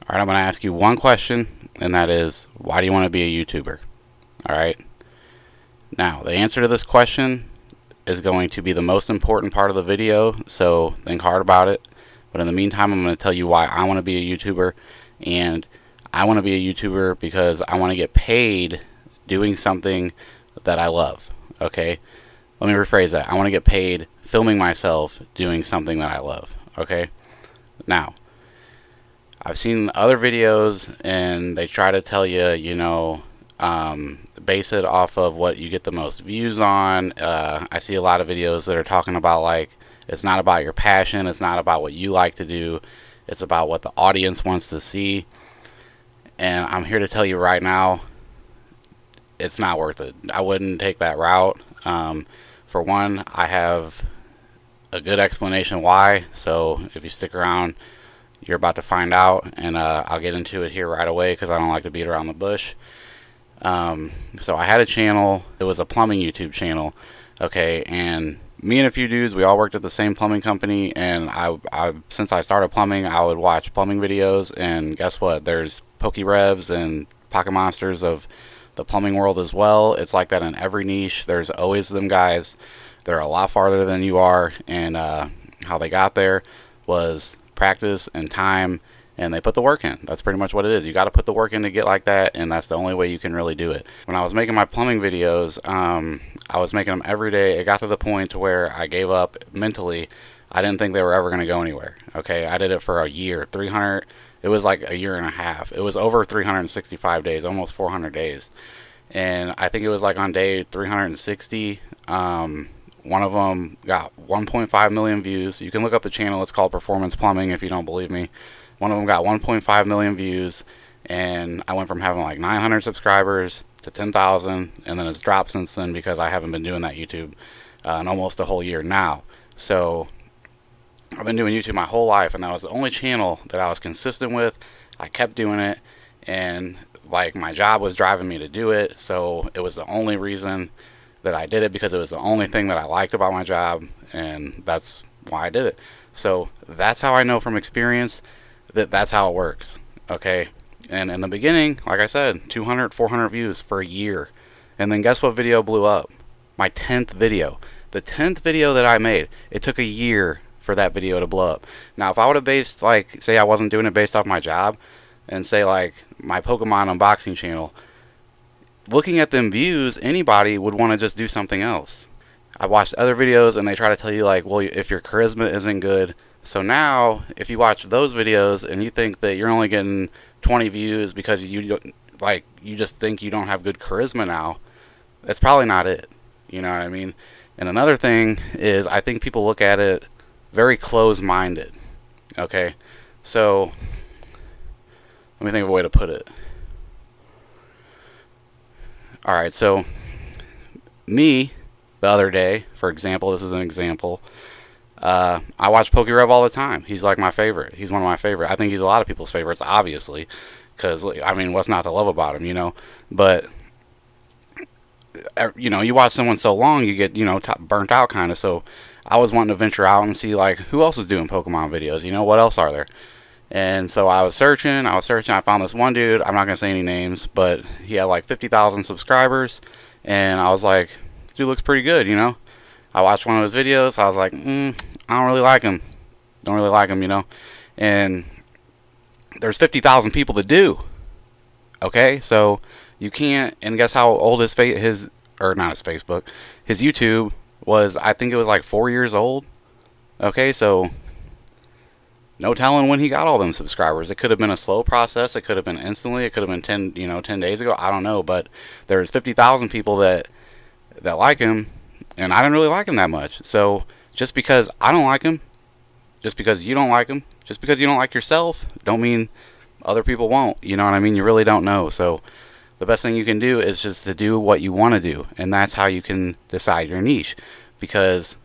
Alright, I'm going to ask you one question, and that is, why do you want to be a YouTuber? Alright, now the answer to this question is going to be the most important part of the video, so think hard about it. But in the meantime, I'm going to tell you why I want to be a YouTuber. And I want to be a YouTuber because I want to get paid doing something that I love. Okay, let me rephrase that. I want to get paid filming myself doing something that I love. Okay, now I've seen other videos and they try to tell you, base it off of what you get the most views on. I see a lot of videos that are talking about, like, it's not about your passion, it's not about what you like to do, it's about what the audience wants to see. And I'm here to tell you right now, it's not worth it. I wouldn't take that route. For one, I have a good explanation why, so if you stick around, you're about to find out, and I'll get into it here right away because I don't like to beat around the bush. So I had a channel. It was a plumbing YouTube channel. Okay, and me and a few dudes, we all worked at the same plumbing company, and I since I started plumbing, I would watch plumbing videos, and guess what? There's Pokerevs and Pocket Monsters of the plumbing world as well. It's like that in every niche. There's always them guys. They're a lot farther than you are, and how they got there was practice and time, and they put the work in. That's pretty much what it is. You got to put the work in to get like that, and that's the only way you can really do it. When I was making my plumbing videos, I was making them every day. It got to the point to where I gave up mentally. I didn't think they were ever going to go anywhere. Okay, I did it for a year, 300. It was like a year and a half. It was over 365 days, almost 400 days. And I think it was like on day 360, one of them got 1.5 million views. You can look up the channel. It's called Performance Plumbing if you don't believe me. One of them got 1.5 million views, and I went from having like 900 subscribers to 10,000, and then it's dropped since then because I haven't been doing that YouTube in almost a whole year now. So I've been doing YouTube my whole life, and that was the only channel that I was consistent with. I kept doing it, and like my job was driving me to do it, so it was the only reason that I did it, because it was the only thing that I liked about my job, and that's why I did it. So that's how I know from experience that that's how it works. Okay, and in the beginning, like I said, 200, 400 views for a year, and then guess what video blew up? My 10th video. The 10th video that I made, it took a year for that video to blow up. Now, if I would have based, like, say I wasn't doing it based off my job, and say like my Pokemon unboxing channel, looking at them views, anybody would want to just do something else. I watched other videos and they try to tell you, like, well, if your charisma isn't good. So now if you watch those videos and you think that you're only getting 20 views because you just think you don't have good charisma now, that's probably not it. You know what I mean? And another thing is, I think people look at it very close-minded. Okay, so let me think of a way to put it. Alright, so me, the other day, for example, this is an example, I watch Pokerev all the time. He's like my favorite. He's one of my favorite. I think he's a lot of people's favorites, obviously, because, I mean, what's not to love about him, But, you watch someone so long, you get, burnt out kind of. So I was wanting to venture out and see, like, who else is doing Pokemon videos? What else are there? And so I was searching, I found this one dude. I'm not going to say any names, but he had like 50,000 subscribers, and I was like, this dude looks pretty good, I watched one of his videos, I was like, I don't really like him, and there's 50,000 people that do. Okay, so you can't, and guess how old his YouTube was? I think it was like 4 years old. Okay, so no telling when he got all them subscribers. It could have been a slow process. It could have been instantly. It could have been 10 days ago. I don't know. But there's 50,000 people that like him, and I didn't really like him that much. So just because I don't like him, just because you don't like him, just because you don't like yourself, don't mean other people won't. You know what I mean? You really don't know. So the best thing you can do is just to do what you want to do, and that's how you can decide your niche. Because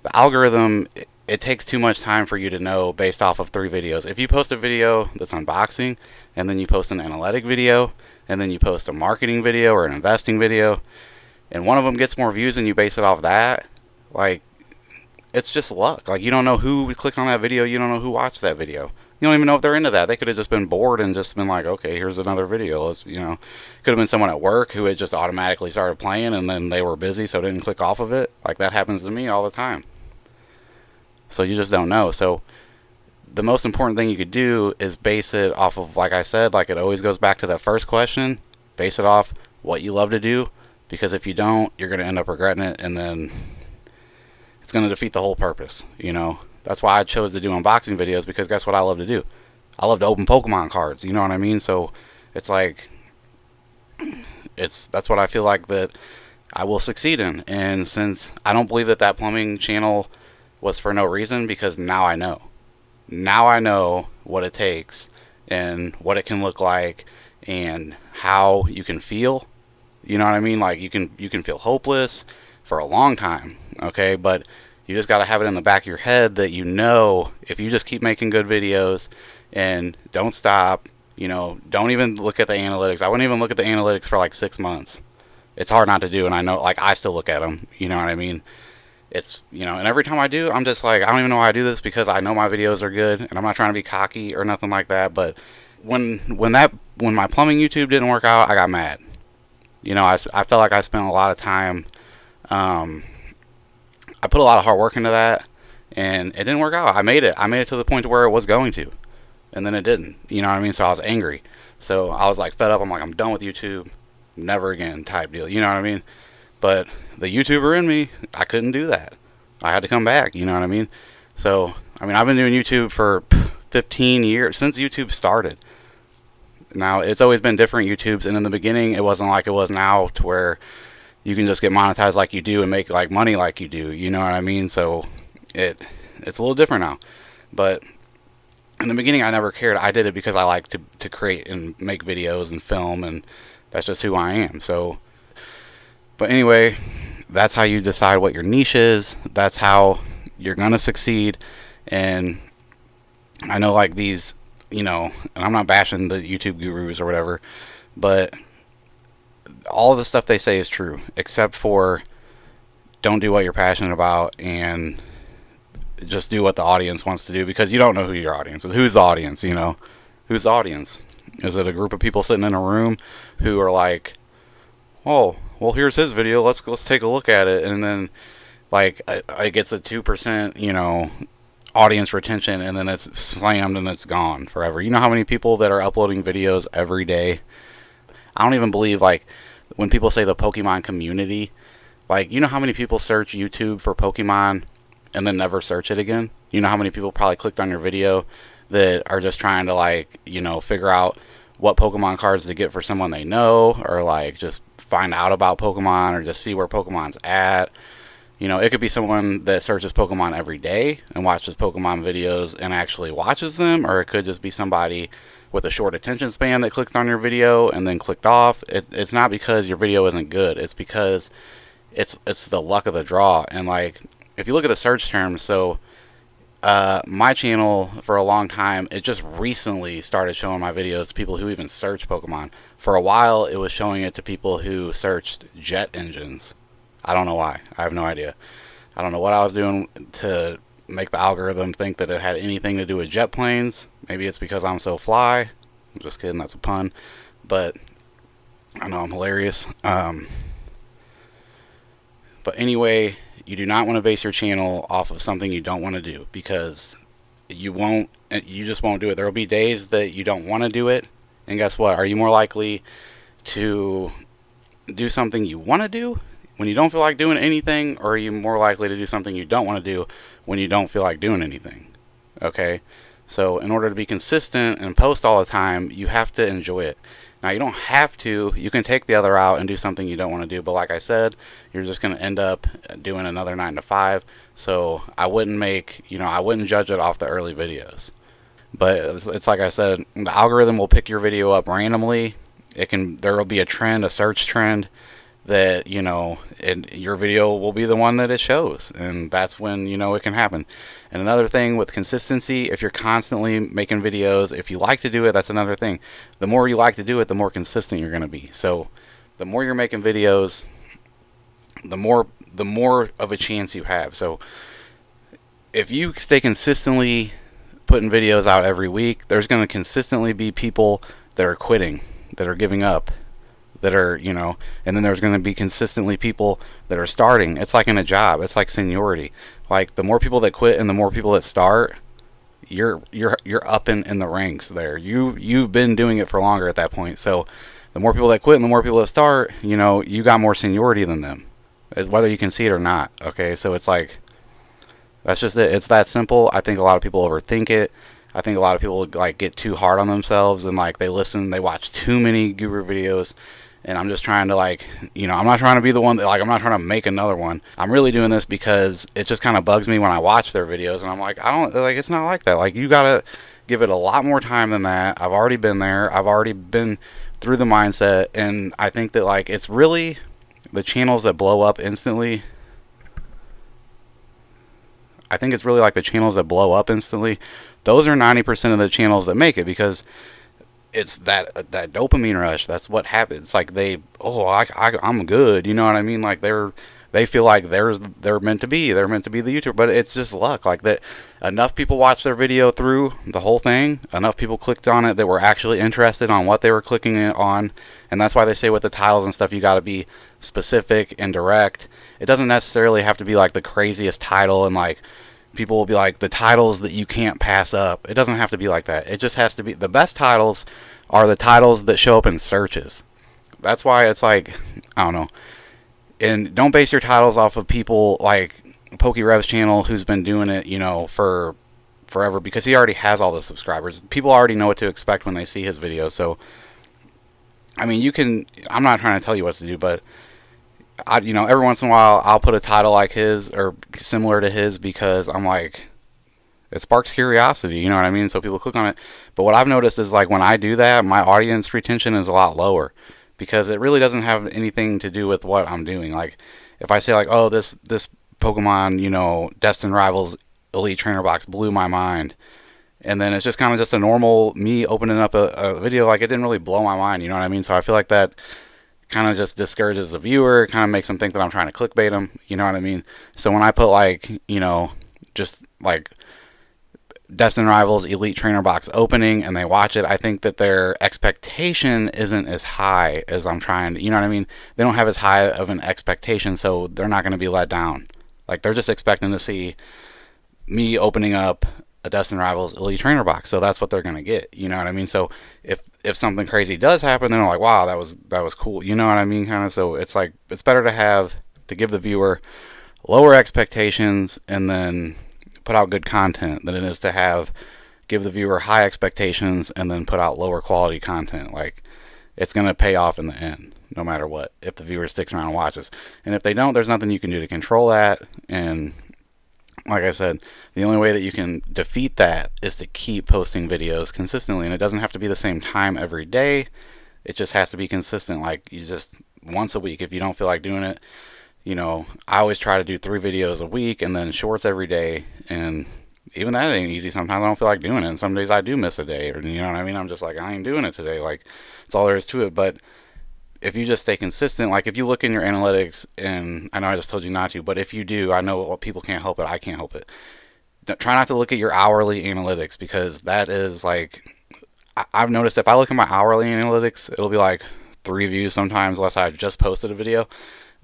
the algorithm, it takes too much time for you to know based off of 3 videos. If you post a video that's unboxing, and then you post an analytic video, and then you post a marketing video or an investing video, and one of them gets more views and you base it off that, like, it's just luck. Like, you don't know who clicked on that video, you don't know who watched that video. You don't even know if they're into that. They could have just been bored and just been like, okay, here's another video. Let's, could have been someone at work who had just automatically started playing and then they were busy, so didn't click off of it. Like, that happens to me all the time. So you just don't know. So the most important thing you could do is base it off of, like I said, like it always goes back to that first question, base it off what you love to do, because if you don't, you're going to end up regretting it, and then it's going to defeat the whole purpose. That's why I chose to do unboxing videos, because guess what I love to do? I love to open Pokemon cards, you know what I mean? So it's like, that's what I feel like that I will succeed in. And since I don't believe that plumbing channel was for no reason, because now I know. Now I know what it takes and what it can look like and how you can feel. You know what I mean? Like, you can feel hopeless for a long time, okay? But you just got to have it in the back of your head that if you just keep making good videos and don't stop, don't even look at the analytics. I wouldn't even look at the analytics for like 6 months. It's hard not to do, and I know, like, I still look at them, you know what I mean? It's, and every time I do, I'm just like, I don't even know why I do this, because I know my videos are good, and I'm not trying to be cocky or nothing like that. But when my plumbing YouTube didn't work out, I got mad. I felt like I spent a lot of time, I put a lot of hard work into that, and it didn't work out. I made it to the point to where it was going to, and then it didn't, you know what I mean? So I was angry. So I was like fed up. I'm like, I'm done with YouTube, never again type deal, you know what I mean? But the YouTuber in me, I couldn't do that. I had to come back, you know what I mean? So, I've been doing YouTube for 15 years, since YouTube started. Now, it's always been different YouTubes, and in the beginning, it wasn't like it was now, to where you can just get monetized like you do and make like money like you do, you know what I mean? So, it's a little different now. But in the beginning, I never cared. I did it because I like to create and make videos and film, and that's just who I am. So, but anyway, that's how you decide what your niche is. That's how you're going to succeed. And I know, like, these, and I'm not bashing the YouTube gurus or whatever, but all of the stuff they say is true, except for don't do what you're passionate about and just do what the audience wants to do, because you don't know who your audience is. Who's the audience, Who's the audience? Is it a group of people sitting in a room who are like, oh, well, here's his video, let's take a look at it, and then, like, it gets a 2%, audience retention, and then it's slammed and it's gone forever. You know how many people that are uploading videos every day? I don't even believe, like, when people say the Pokemon community, like, you know how many people search YouTube for Pokemon and then never search it again? You know how many people probably clicked on your video that are just trying to, like, figure out what Pokemon cards to get for someone they know, or like just find out about Pokemon, or just see where Pokemon's at. It could be someone that searches Pokemon every day and watches Pokemon videos and actually watches them, or it could just be somebody with a short attention span that clicked on your video and then clicked off. It's not because your video isn't good. It's because it's the luck of the draw. And, like, if you look at the search terms, so my channel for a long time, it just recently started showing my videos to people who even search Pokemon. For a while, it was showing it to people who searched jet engines. I don't know why. I have no idea. I don't know what I was doing to make the algorithm think that it had anything to do with jet planes. Maybe it's because I'm so fly. I'm just kidding, that's a pun. But I know I'm hilarious. But anyway, you do not want to base your channel off of something you don't want to do, because you just won't do it. There will be days that you don't want to do it, and guess what? Are you more likely to do something you want to do when you don't feel like doing anything, or are you more likely to do something you don't want to do when you don't feel like doing anything? Okay, so in order to be consistent and post all the time, you have to enjoy it. Now, you don't have to. You can take the other route and do something you don't want to do. But like I said, you're just going to end up doing another 9 to 5. So I wouldn't I wouldn't judge it off the early videos. But it's like I said, the algorithm will pick your video up randomly. There will be a trend, a search trend, that, and your video will be the one that it shows. And that's when, it can happen. And another thing with consistency, if you're constantly making videos, if you like to do it, that's another thing. The more you like to do it, the more consistent you're going to be. So the more you're making videos, the more of a chance you have. So if you stay consistently putting videos out every week, there's going to consistently be people that are quitting, that are giving up, that are, and then there's going to be consistently people that are starting. It's like in a job. It's like seniority. Like the more people that quit and the more people that start, you're up in the ranks there. You've been doing it for longer at that point. So the more people that quit and the more people that start, you got more seniority than them, whether you can see it or not. Okay, so it's like, that's just it. It's that simple. I think a lot of people overthink it. I think a lot of people like get too hard on themselves, and like they watch too many guru videos. And I'm just trying to I'm not trying to be the one that I'm not trying to make another one. I'm really doing this because it just kind of bugs me when I watch their videos, and I'm like, it's not like that. Like, you gotta give it a lot more time than that. I've already been there. I've already been through the mindset, and I think that it's really the channels that blow up instantly. I think it's really the channels that blow up instantly. Those are 90% of the channels that make it, because it's that dopamine rush. That's what happens. It's like I'm good. You know what I mean? Like they feel like they're meant to be. They're meant to be the YouTuber, but it's just luck. Like that, enough people watched their video through the whole thing. Enough people clicked on it that were actually interested on what they were clicking on, and that's why they say with the titles and stuff, you got to be specific and direct. It doesn't necessarily have to be the craziest title and people will be like, the titles that you can't pass up. It doesn't have to be like that. It just has to be, the best titles are the titles that show up in searches. That's why it's I don't know. And don't base your titles off of people like PokeRev's channel, who's been doing it, for forever, because he already has all the subscribers. People already know what to expect when they see his videos. So, I mean, I'm not trying to tell you what to do, but every once in a while I'll put a title like his or similar to his, because I'm like, it sparks curiosity, you know what I mean? So people click on it. But what I've noticed is when I do that, my audience retention is a lot lower, because it really doesn't have anything to do with what I'm doing. Like if I say oh, this Pokemon, Destined Rivals Elite Trainer box blew my mind, and then it's just kind of just a normal me opening up a video, it didn't really blow my mind, you know what I mean? So I feel like that kind of just discourages the viewer, kind of makes them think that I'm trying to clickbait them, you know what I mean? So when I put just Destined Rivals Elite Trainer box opening and they watch it, I think that their expectation isn't as high as I'm trying to, you know what I mean? They don't have as high of an expectation, so they're not going to be let down. They're just expecting to see me opening up a Destined Rivals Elite Trainer box, so that's what they're gonna get, you know what I mean? So if something crazy does happen, then they're like, wow, that was cool, you know what I mean? Kind of. So it's it's better to give the viewer lower expectations and then put out good content than it is to give the viewer high expectations and then put out lower quality content. It's gonna pay off in the end, no matter what, if the viewer sticks around and watches. And if they don't, there's nothing you can do to control that. And like I said, the only way that you can defeat that is to keep posting videos consistently. And it doesn't have to be the same time every day. It just has to be consistent. You just once a week. If you don't feel like doing it, I always try to do 3 videos a week and then shorts every day. And even that ain't easy. Sometimes I don't feel like doing it. And some days I do miss a day. Or, you know what I mean? I'm just I ain't doing it today. That's all there is to it. But if you just stay consistent, if you look in your analytics, and I know I just told you not to, but if you do, I know people can't help it. I can't help it. Try not to look at your hourly analytics, because that is I've noticed if I look at my hourly analytics, it'll be 3 views sometimes, unless I've just posted a video.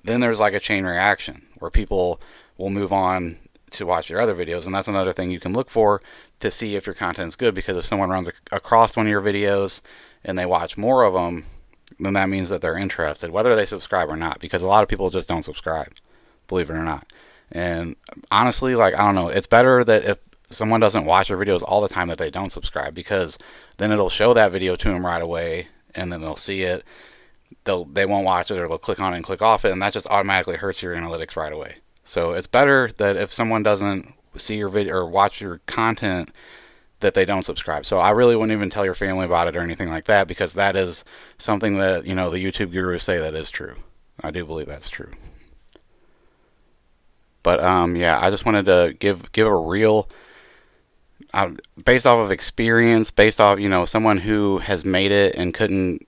Then there's a chain reaction where people will move on to watch your other videos. And that's another thing you can look for to see if your content's good, because if someone runs across one of your videos and they watch more of them, then that means that they're interested, whether they subscribe or not, because a lot of people just don't subscribe, believe it or not. And honestly, I don't know, it's better that if someone doesn't watch your videos all the time, that they don't subscribe, because then it'll show that video to them right away, and then they'll see it, they won't watch it, or they'll click on it and click off it, and that just automatically hurts your analytics right away. So it's better that if someone doesn't see your video or watch your content, that they don't subscribe. So I really wouldn't even tell your family about it or anything like that, because that is something that, the YouTube gurus say that is true. I do believe that's true. But yeah, I just wanted to give a real, based off of experience, based off, someone who has made it and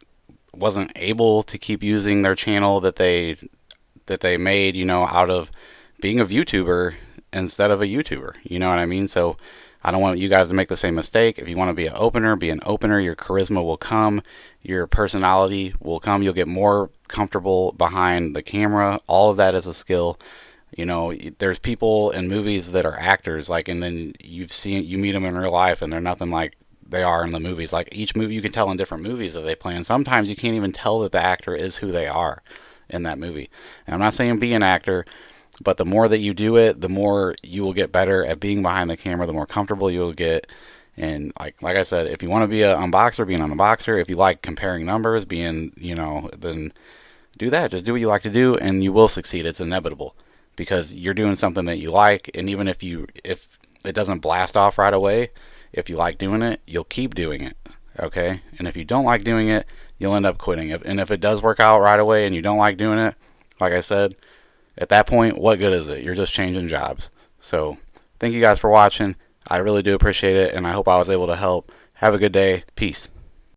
wasn't able to keep using their channel that they made, out of being a VTuber instead of a YouTuber. You know what I mean? So I don't want you guys to make the same mistake. If you want to be an opener, be an opener. Your charisma will come. Your personality will come. You'll get more comfortable behind the camera. All of that is a skill. You know, there's people in movies that are actors, like, and then you meet them in real life, and they're nothing like they are in the movies. Like, each movie, you can tell in different movies that they play, and sometimes you can't even tell that the actor is who they are in that movie. And I'm not saying be an actor, but the more that you do it, the more you will get better at being behind the camera, the more comfortable you will get. And like I said, if you want to be an unboxer, be an unboxer. If you like comparing numbers, then do that. Just do what you like to do, and you will succeed. It's inevitable, because you're doing something that you like. And even if it doesn't blast off right away, if you like doing it, you'll keep doing it. Okay? And if you don't like doing it, you'll end up quitting. And if it does work out right away and you don't like doing it, like I said, at that point, what good is it? You're just changing jobs. So thank you guys for watching. I really do appreciate it, and I hope I was able to help. Have a good day. Peace.